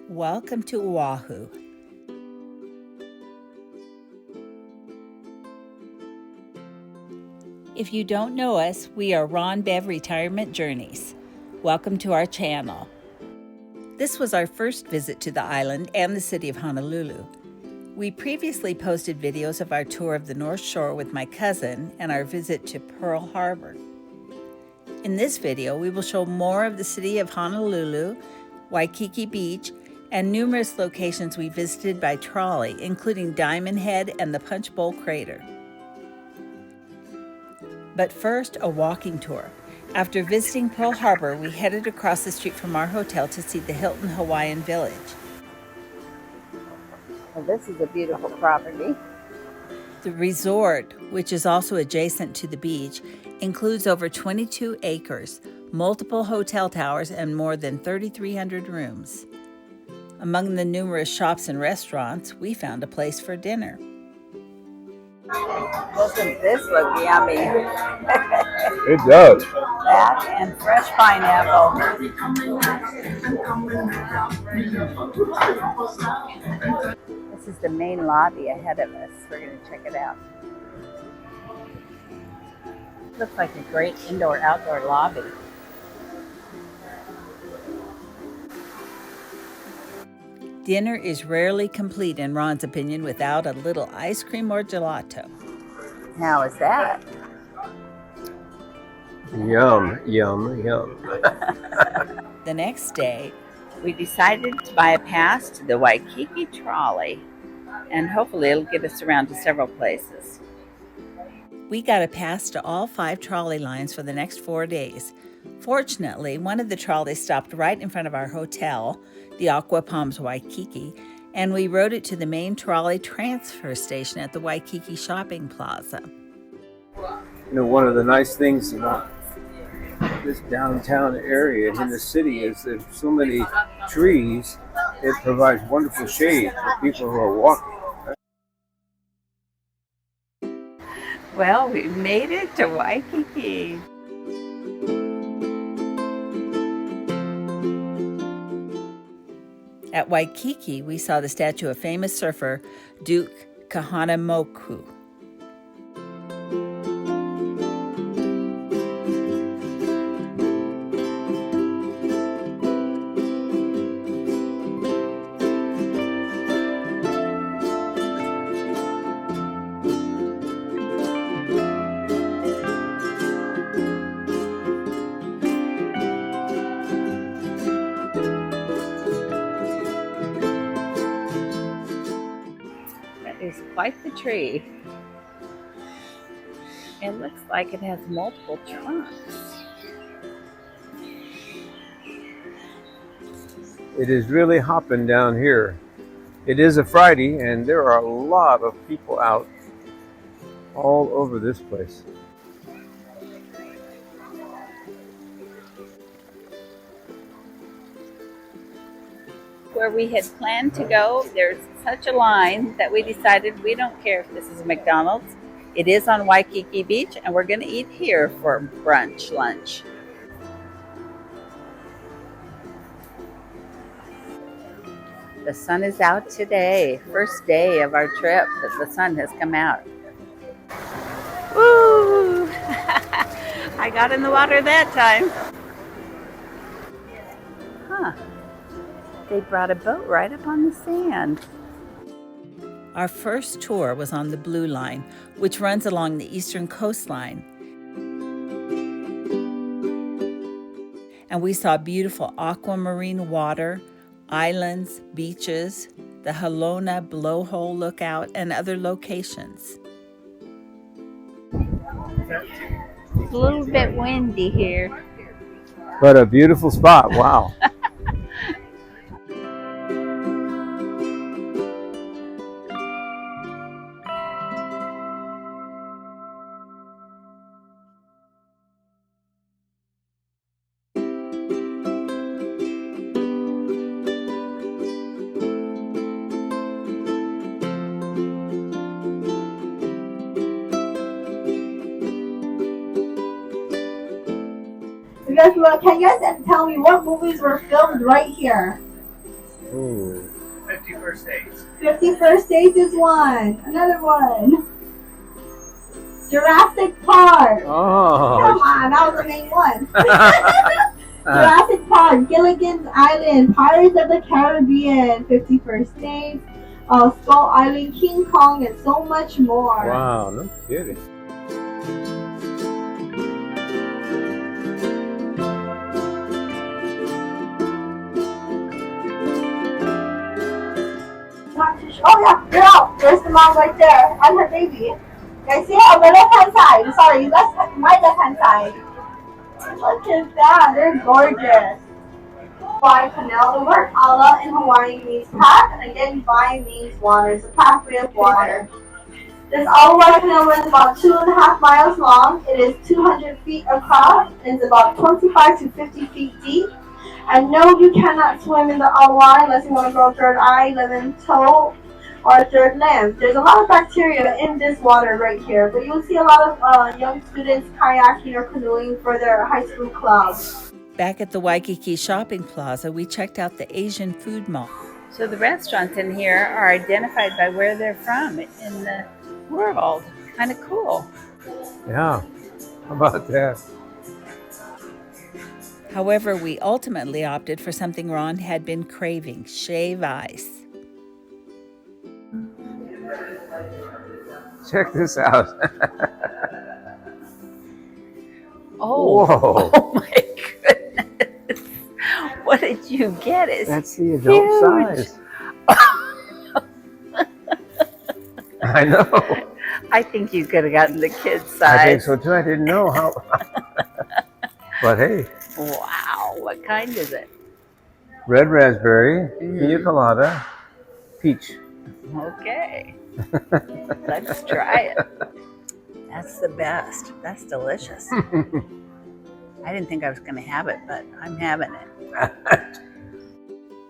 Welcome to Oahu. If you don't know us, we are Ron Bev Retirement Journeys. Welcome to our channel. This was our first visit to the island and the city of Honolulu. We previously posted videos of our tour of the North Shore with my cousin and our visit to Pearl Harbor. In this video, we will show more of the city of Honolulu, Waikiki Beach, and numerous locations we visited by trolley, including Diamond Head and the Punch Bowl Crater. But first, a walking tour. After visiting Pearl Harbor, we headed across the street from our hotel to see the Hilton Hawaiian Village. Well, this is a beautiful property. The resort, which is also adjacent to the beach, includes over 22 acres, multiple hotel towers, and more than 3,300 rooms. Among the numerous shops and restaurants, we found a place for dinner. Doesn't this look yummy? It does. That and fresh pineapple. This is the main lobby ahead of us. We're going to check it out. Looks like a great indoor-outdoor lobby. Dinner is rarely complete, in Ron's opinion, without a little ice cream or gelato. How is that? Yum, yum, yum. The next day, We decided to buy a pass to the Waikiki Trolley, and hopefully it'll get us around to several places. we got a pass to all 5 trolley lines for the next 4 days. Fortunately, one of the trolleys stopped right in front of our hotel, the Aqua Palms Waikiki, and we rode it to the main trolley transfer station at the Waikiki Shopping Plaza. You know, one of the nice things about this downtown area in the city is there's so many trees. It provides wonderful shade for people who are walking. Well, we made it to Waikiki. At Waikiki, we saw the statue of famous surfer Duke Kahanamoku. That is quite the tree. It looks like it has multiple trunks. It is really hopping down here. It is a Friday, and there are a lot of people out all over this place. Where we had planned to go, there's such a line that we decided we don't care if this is McDonald's. It is on Waikiki Beach, and we're going to eat here for brunch, lunch. The sun is out today. First day of our trip that the sun has come out. Woo! I got in the water that time. Huh. They brought a boat right up on the sand. Our first tour was on the Blue Line, which runs along the eastern coastline. And we saw beautiful aquamarine water, islands, beaches, the Halona Blowhole Lookout, and other locations. It's a little bit windy here. But a beautiful spot, wow. You guys, can you guys tell me what movies were filmed right here? Ooh. 51st dates. 51st dates is one. Another one. Jurassic Park. Oh. Come on, that was the main one. Jurassic Park, Gilligan's Island, Pirates of the Caribbean, 51st Dates, Skull Island, King Kong, and so much more. Wow, no kidding. Oh yeah, you're out. There's the mom right there and her baby. Guys see it on the left-hand side. Sorry, my left-hand side. Look at that, they're gorgeous. Hawaii Canal. The word ala in Hawaii means path, and again Vai means water. It's a pathway of water. This Hawaii Canal is about 2.5 miles long. It is 200 feet across and it's about 25 to 50 feet deep. And no, you cannot swim in the Hawaii unless you want to grow a third eye, 11th toe, or a third limb. There's a lot of bacteria in this water right here, but you'll see a lot of young students kayaking or canoeing for their high school clubs. Back at the Waikiki Shopping Plaza, we checked out the Asian food mall. So the restaurants in here are identified by where they're from in the world. Kind of cool. Yeah, how about that? However, we ultimately opted for something Ron had been craving, shave ice. Check this out. Oh, Whoa. oh my goodness. What did you get? It's That's the adult huge. size. I know. I think you could have gotten the kid's size. I think so too. I didn't know how. But hey. Wow, what kind is it? Red raspberry, pina colada, peach. Okay. Let's try it. That's the best. That's delicious. I didn't think I was going to have it, but I'm having it.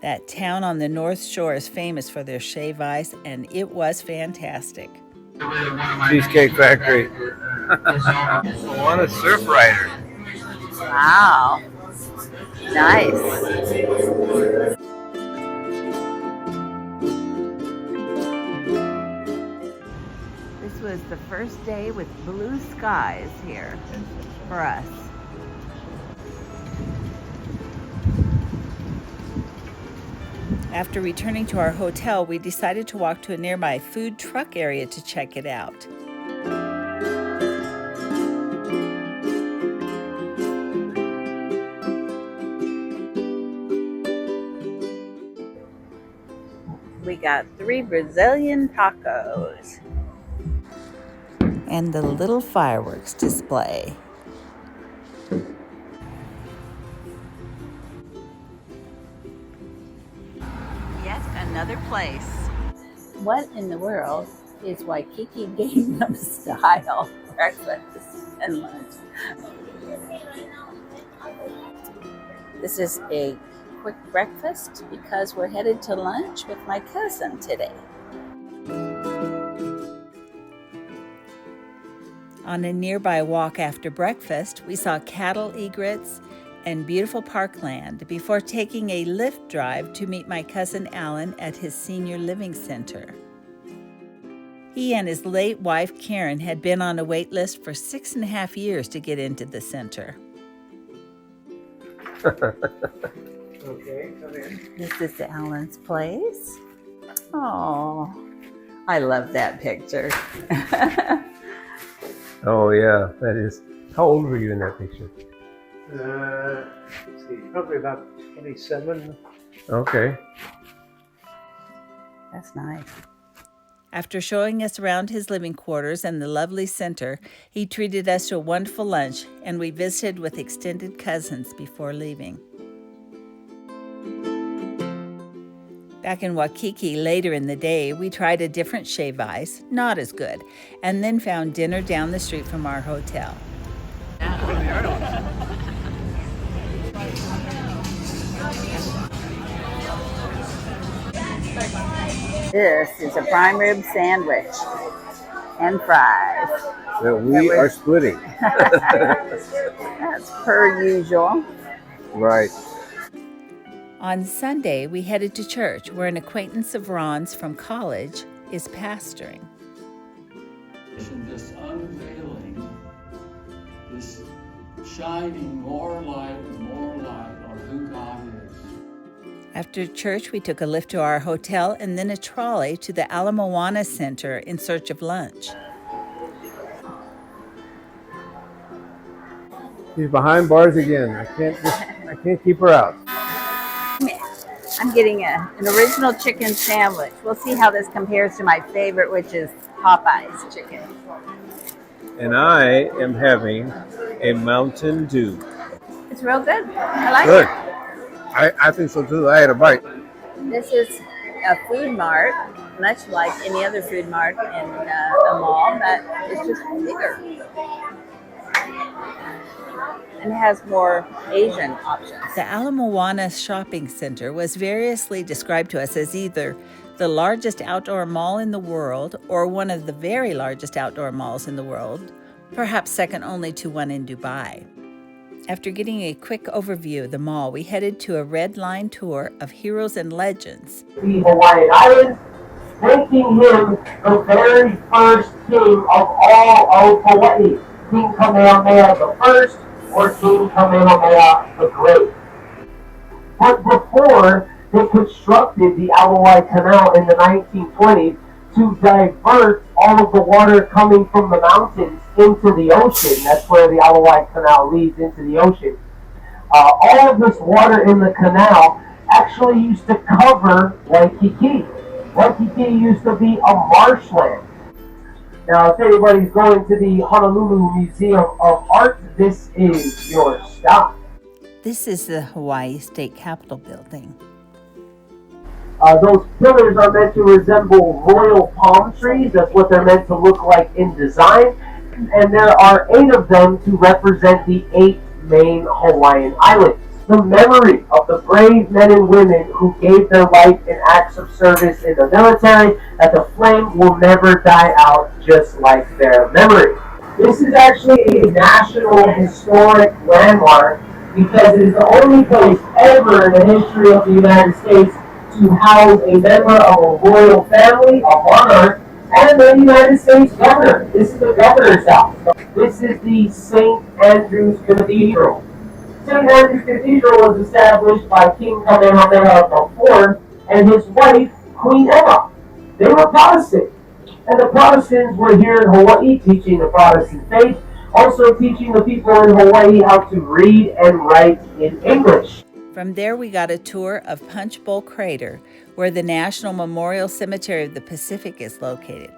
That town on the North Shore is famous for their shave ice, and it was fantastic. Cheesecake Factory. What a surf rider. Wow. Nice. This was the first day with blue skies here for us. After returning to our hotel, we decided to walk to a nearby food truck area to check it out. We got 3 Brazilian tacos. And the little fireworks display. Yet another place. What in the world is Waikiki Gangnam style breakfast and lunch? This is a quick breakfast because we're headed to lunch with my cousin today. On a nearby walk after breakfast, we saw cattle egrets and beautiful parkland before taking a Lyft drive to meet my cousin Alan at his senior living center. He and his late wife Karen had been on a wait list for 6.5 years to get into the center. Okay, come in. This is Alan's place. Oh, I love that picture. Oh yeah, that is. How old were you in that picture? Let's see, probably about 27. Okay. That's nice. After showing us around his living quarters and the lovely center, he treated us to a wonderful lunch, and we visited with extended cousins before leaving. Back in Waikiki later in the day, we tried a different shave ice, not as good, and then found dinner down the street from our hotel. This is a prime rib sandwich and fries. That we are splitting. That's per usual. Right. On Sunday, we headed to church where an acquaintance of Ron's from college is pastoring. This unveiling, this shining more light on who God is. After church, we took a lift to our hotel and then a trolley to the Ala Moana Center in search of lunch. She's behind bars again. I can't keep her out. I'm getting an original chicken sandwich. We'll see how this compares to my favorite, which is Popeye's chicken. And I am having a Mountain Dew. It's real good. I like Good. it. I think so too. I had a bite. This is a food mart, much like any other food mart in a mall, but it's just bigger. And it has more Asian options. The Ala Moana Shopping Center was variously described to us as either the largest outdoor mall in the world or one of the very largest outdoor malls in the world, perhaps second only to one in Dubai. After getting a quick overview of the mall, we headed to a red line tour of heroes and legends. The Hawaiian Islands, making him the very first king of all of Hawaii, King Kamehameha I or King Kamehameha the Great. But before they constructed the Hawaii Canal in the 1920s to divert all of the water coming from the mountains into the ocean, that's where the Hawaii Canal leads into the ocean. All of this water in the canal actually used to cover Waikiki. Waikiki used to be a marshland. Now, if anybody's going to the Honolulu Museum of Art, this is your stop. This is the Hawaii State Capitol building. Those pillars are meant to resemble royal palm trees. That's what they're meant to look like in design. And there are 8 of them to represent the 8 main Hawaiian islands. The memory of the brave men and women who gave their life in acts of service in the military, that the flame will never die out, just like their memory. This is actually a national historic landmark because it is the only place ever in the history of the United States to house a member of a royal family, a monarch, and the United States governor. This is the governor's house. This is the St. Andrew's Cathedral. St. Andrew's Cathedral was established by King Kamehameha IV and his wife, Queen Emma. They were Protestant. And the Protestants were here in Hawaii teaching the Protestant faith, also teaching the people in Hawaii how to read and write in English. From there, we got a tour of Punch Bowl Crater, where the National Memorial Cemetery of the Pacific is located.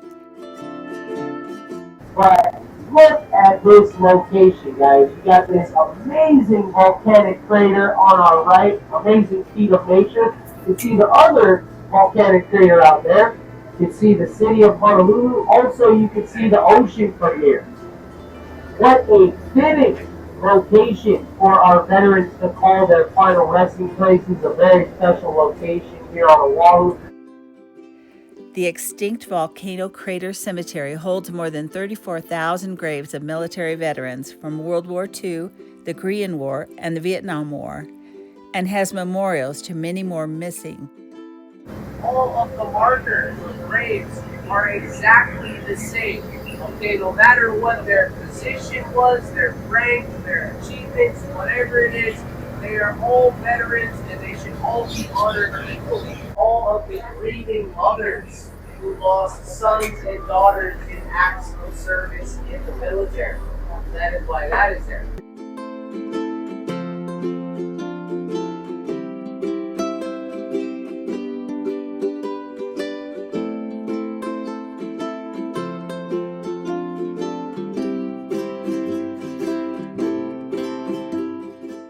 But look at this location, guys. You got this amazing volcanic crater on our right, amazing feat of nature. You can see the other volcanic crater out there. You can see the city of Honolulu. Also, you can see the ocean from here. What a fitting location for our veterans to call their final resting places, a very special location here on Oahu. The extinct Volcano Crater Cemetery holds more than 34,000 graves of military veterans from World War II, the Korean War, and the Vietnam War, and has memorials to many more missing. All of the markers, the graves, are exactly the same. Okay, no matter what their position was, their rank, their achievements, whatever it is, they are all veterans and they should all be honored equally. All of the grieving mothers who lost sons and daughters in acts of service in the military. That is why that is there.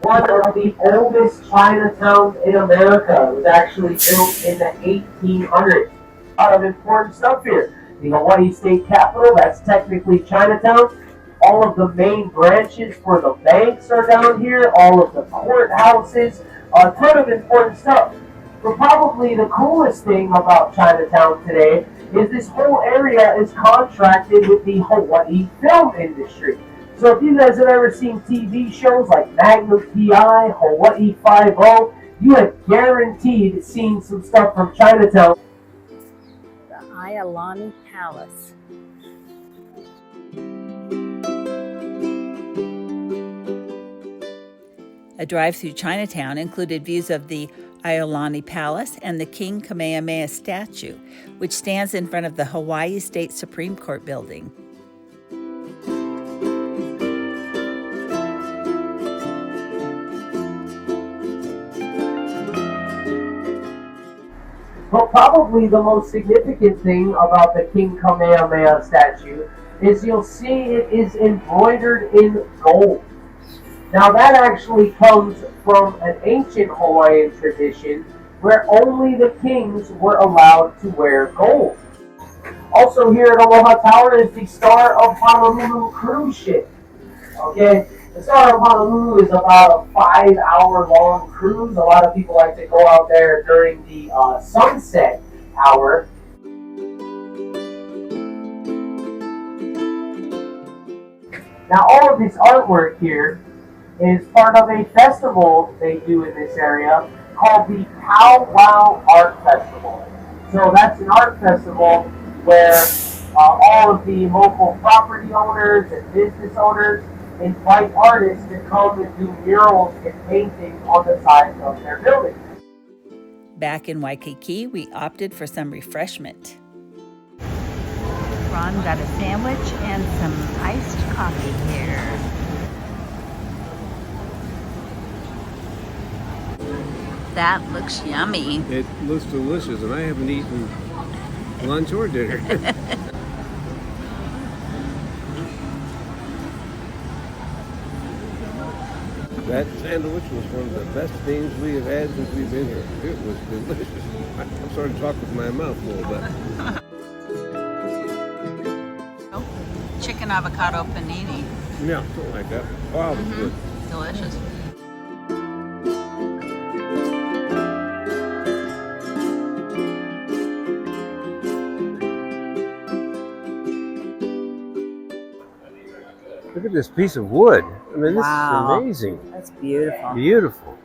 One of the oldest Chinatowns in America. It was actually built in the 1800s. A lot of important stuff here. The Hawaii State Capitol, that's technically Chinatown. All of the main branches for the banks are down here. All of the courthouses. A ton of important stuff. But probably the coolest thing about Chinatown today is this whole area is contracted with the Hawaii film industry. So if you guys have ever seen TV shows like Magnum P.I., Hawaii Five-0, you had guaranteed seeing some stuff from Chinatown. The Iolani Palace. A drive through Chinatown included views of the Iolani Palace and the King Kamehameha statue, which stands in front of the Hawaii State Supreme Court building. But probably the most significant thing about the King Kamehameha statue is you'll see it is embroidered in gold. Now that actually comes from an ancient Hawaiian tradition where only the kings were allowed to wear gold. Also here at Aloha Tower is the Star of Honolulu cruise ship. Okay, the Star of Honolulu is about a 5-hour long cruise. A lot of people like to go out there during the sunset hour. Now all of this artwork here is part of a festival they do in this area called the Pow Wow Art Festival. So that's an art festival where all of the local property owners and business owners invite artists to come and do murals and paintings on the sides of their buildings. Back in Waikiki, we opted for some refreshment. Ron got a sandwich and some iced coffee here. That looks yummy. It looks delicious, and I haven't eaten lunch or dinner. That sandwich was one of the best things we have had since we've been here. It was delicious. I'm starting to talk with my mouth full, but Chicken avocado panini. yeah, something like that. Wow, it was good. Delicious. Look at this piece of wood. I mean, this Wow. is amazing. That's beautiful. Beautiful.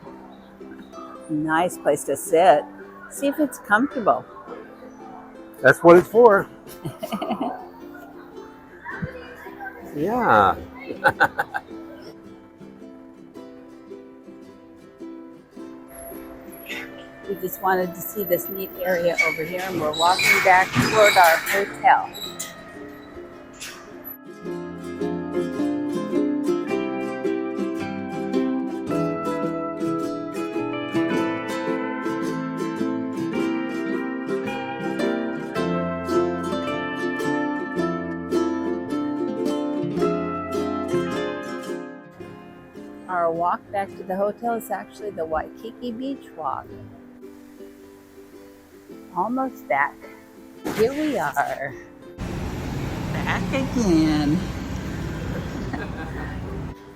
Nice place to sit. See if it's comfortable. That's what it's for. Yeah. We just wanted to see this neat area over here, and we're walking back toward our hotel. Our walk back to the hotel is actually the Waikiki Beach Walk. Almost back. Here we are. Back again.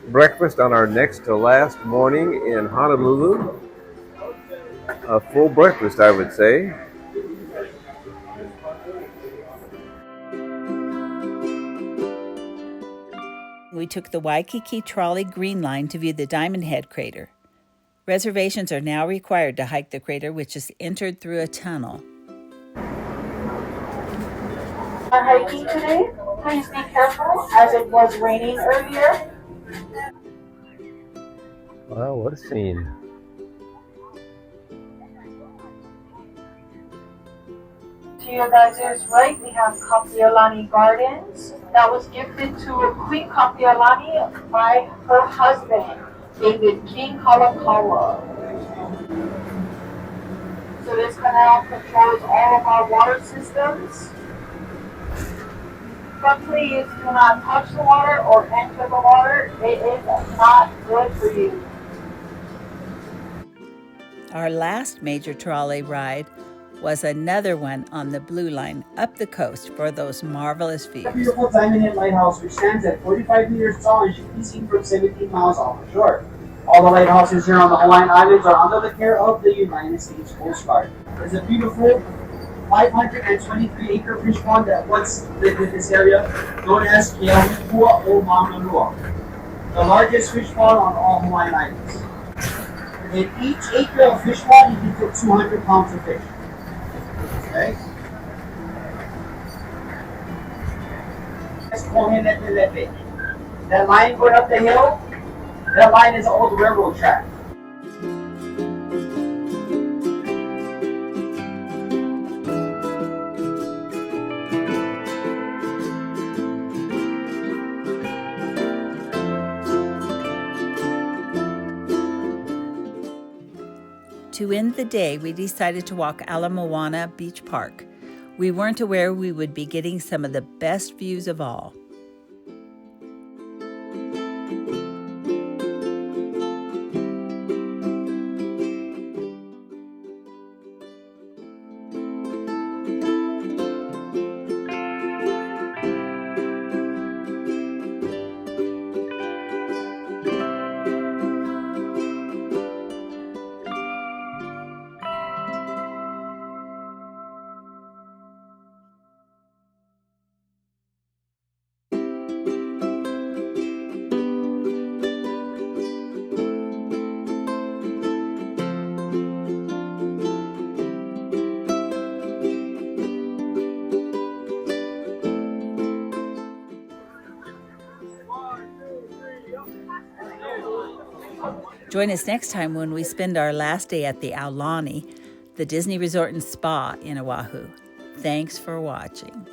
Breakfast on our next to last morning in Honolulu. A full breakfast, I would say. We took the Waikiki Trolley Green Line to view the Diamond Head crater. Reservations are now required to hike the crater, which is entered through a tunnel. Are hiking today? Please be careful as it was raining earlier. Wow, what a scene. To your guys' right, we have Kapiolani Gardens. That was gifted to Queen Kapiolani by her husband, David King Kalakaua. So this canal controls all of our water systems. But please do not touch the water or enter the water. It is not good for you. Our last major trolley ride was another one on the Blue Line up the coast for those marvelous The views. beautiful Diamond Head Lighthouse, which stands at 45 meters tall and should be seen from 17 miles off the shore. All the lighthouses here on the Hawaiian Islands are under the care of the United States Coast Guard. There's a beautiful 523-acre fish pond that once lived in this area, known as Keauhipua o Maunganui, the largest fish pond on all Hawaiian Islands. In each acre of fish pond, you can put 200 pounds of fish. Okay? That line going up the hill, that line is an old railroad track. To end the day, we decided to walk Ala Moana Beach Park. We weren't aware we would be getting some of the best views of all. Join us next time when we spend our last day at the Aulani, the Disney Resort and Spa in Oahu. Thanks for watching.